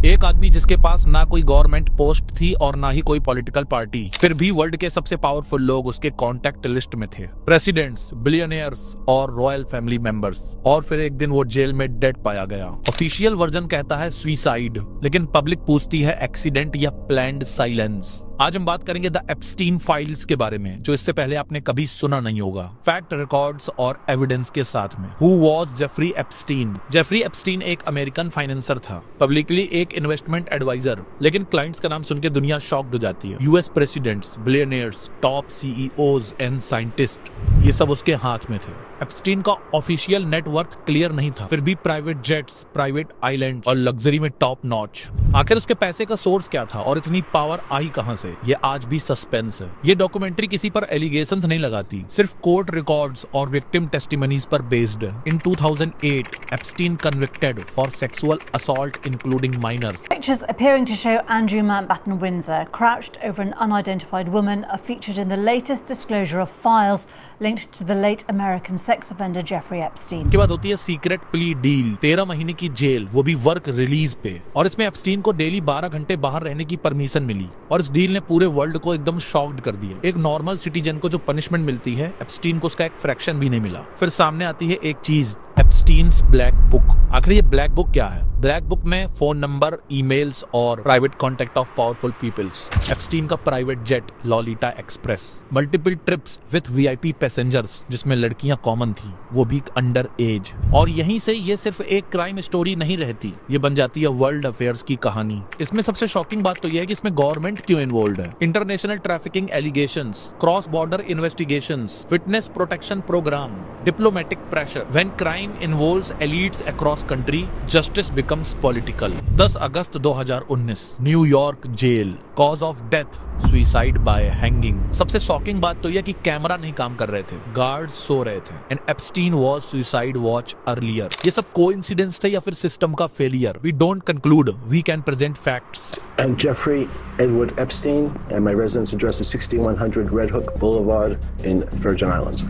एक आदमी जिसके पास ना कोई गवर्नमेंट पोस्ट थी और ना ही कोई पॉलिटिकल पार्टी, फिर भी वर्ल्ड के सबसे पावरफुल लोग उसके कॉन्टैक्ट लिस्ट में थे। प्रेसिडेंट्स, बिलियनियर्स और रॉयल फैमिली मेंबर्स। और फिर एक दिन वो जेल में डेड पाया गया। ऑफिशियल वर्जन कहता है सुसाइड, लेकिन पब्लिक पूछती है एक्सीडेंट या प्लान्ड साइलेंस। आज हम बात करेंगे द एप्स्टीन फाइल्स के बारे में, जो इससे पहले आपने कभी सुना नहीं होगा। फैक्ट, रिकॉर्ड्स और एविडेंस के साथ में। Who was Jeffrey Epstein? Jeffrey Epstein एक अमेरिकन फाइनेंसर था, पब्लिकली एक इन्वेस्टमेंट एडवाइजर, लेकिन क्लाइंट्स का नाम सुन के दुनिया शॉक्ड हो जाती है। US presidents, billionaires, top CEOs and scientist, ये सब उसके हाथ में थे। एप्स्टीन का ऑफिशियल नेटवर्थ क्लियर नहीं था, फिर भी प्राइवेट जेट्स, प्राइवेट आइलैंड और लग्जरी में टॉप नॉच। आखिर उसके पैसे का सोर्स क्या था और इतनी पावर आई कहां से, ये आज भी सस्पेंस है। ये डॉक्यूमेंट्री किसी पर एलिगेशंस नहीं लगाती, सिर्फ कोर्ट रिकॉर्ड्स और विक्टिम टेस्टिमनीज पर बेस्ड है। In 2008, Epstein convicted for sexual assault including minors. Pictures appearing to show Andrew Mountbatten Windsor crouched over an unidentified woman are featured in the latest disclosure of files linked to the late American sex offender Jeffrey Epstein. के बाद होती है secret plea deal, 13 महीने की jail, वो भी work release पे। और इसमें एप्स्टीन को डेली 12 घंटे बाहर रहने की परमिशन मिली, और इस डील ने पूरे वर्ल्ड को एकदम शॉक्ड कर दिया। एक नॉर्मल सिटीजन को जो पनिशमेंट मिलती है, एप्स्टीन को उसका एक फ्रैक्शन भी नहीं मिला। फिर सामने आती है एक चीज, एप्स्टीन्स ब्लैक बुक। आखिर ये ब्लैक बुक क्या है? ब्लैक बुक में फोन नंबर, ईमेल्स और private contact of powerful peoples. Epstein का private jet Lolita Express, multiple trips with VIP passengers, जिसमें लड़कियां कॉमन थी, वो भी अंडर एज। और यहीं से ये सिर्फ एक क्राइम स्टोरी नहीं रहती, ये बन जाती है वर्ल्ड अफेयर्स की कहानी। इसमें सबसे शॉकिंग बात तो यह है कि इसमें गवर्नमेंट क्यों इन्वॉल्व है। International trafficking allegations, cross border investigations, witness protection programme, diplomatic pressure. When crime involves elites across country, justice becomes political. 10 अगस्त 2019, New York jail, cause of death suicide by hanging. सबसे शॉकिंग बात तो यह कि camera नहीं काम कर रहे थे, गार्ड्स सो रहे थे, and Epstein was suicide watch earlier. ये सब कोइंसिडेंस थे या फिर सिस्टम का failure? We don't conclude, we can present facts. I'm Jeffrey Edward Epstein, and my residence address is 6100 Red Hook Boulevard in Virgin Islands.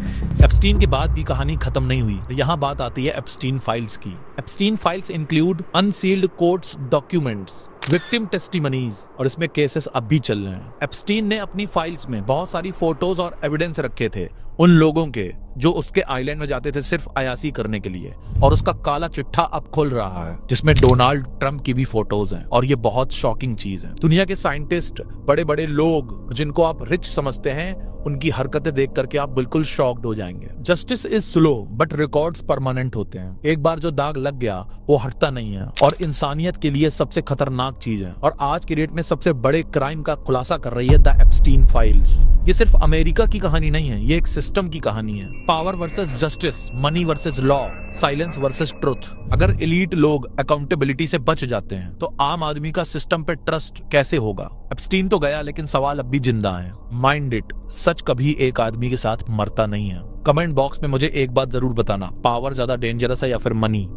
Epstein के बाद भी कहानी खत्म नहीं हुई। यहाँ बात आती है एप्स्टीन फाइल्स की। Epstein files include unsealed courts documents, victim testimonies, और इसमें केसेस अब भी चल रहे हैं। एप्स्टीन ने अपनी फाइल्स में बहुत सारी फोटोज और एविडेंस रखे थे उन लोगों के जो उसके आइलैंड में जाते थे सिर्फ अयासी करने के लिए, और उसका काला चिट्ठा अब खुल रहा है, जिसमें डोनाल्ड ट्रंप की भी फोटोज हैं, और ये बहुत शॉकिंग चीज है। दुनिया के साइंटिस्ट, बड़े बड़े लोग जिनको आप रिच समझते हैं, उनकी हरकतें देख करके आप बिल्कुल शॉक्ड हो जाएंगे। Justice is slow but records permanent होते हैं। एक बार जो दाग लग गया वो हटता नहीं है, और इंसानियत के लिए सबसे खतरनाक चीज है। और आज की डेट में सबसे बड़े क्राइम का खुलासा कर रही है द एप्स्टीन फाइल्स। ये सिर्फ अमेरिका की कहानी नहीं है, ये एक सिस्टम की कहानी है। Power versus justice, money versus law, silence versus truth. अगर एलीट लोग अकाउंटेबिलिटी से बच जाते हैं तो आम आदमी का सिस्टम पे ट्रस्ट कैसे होगा? एप्स्टीन तो गया, लेकिन सवाल अब भी जिंदा है। माइंड इट, सच कभी एक आदमी के साथ मरता नहीं है। कमेंट बॉक्स में मुझे एक बात जरूर बताना, पावर ज्यादा डेंजरस है या फिर मनी?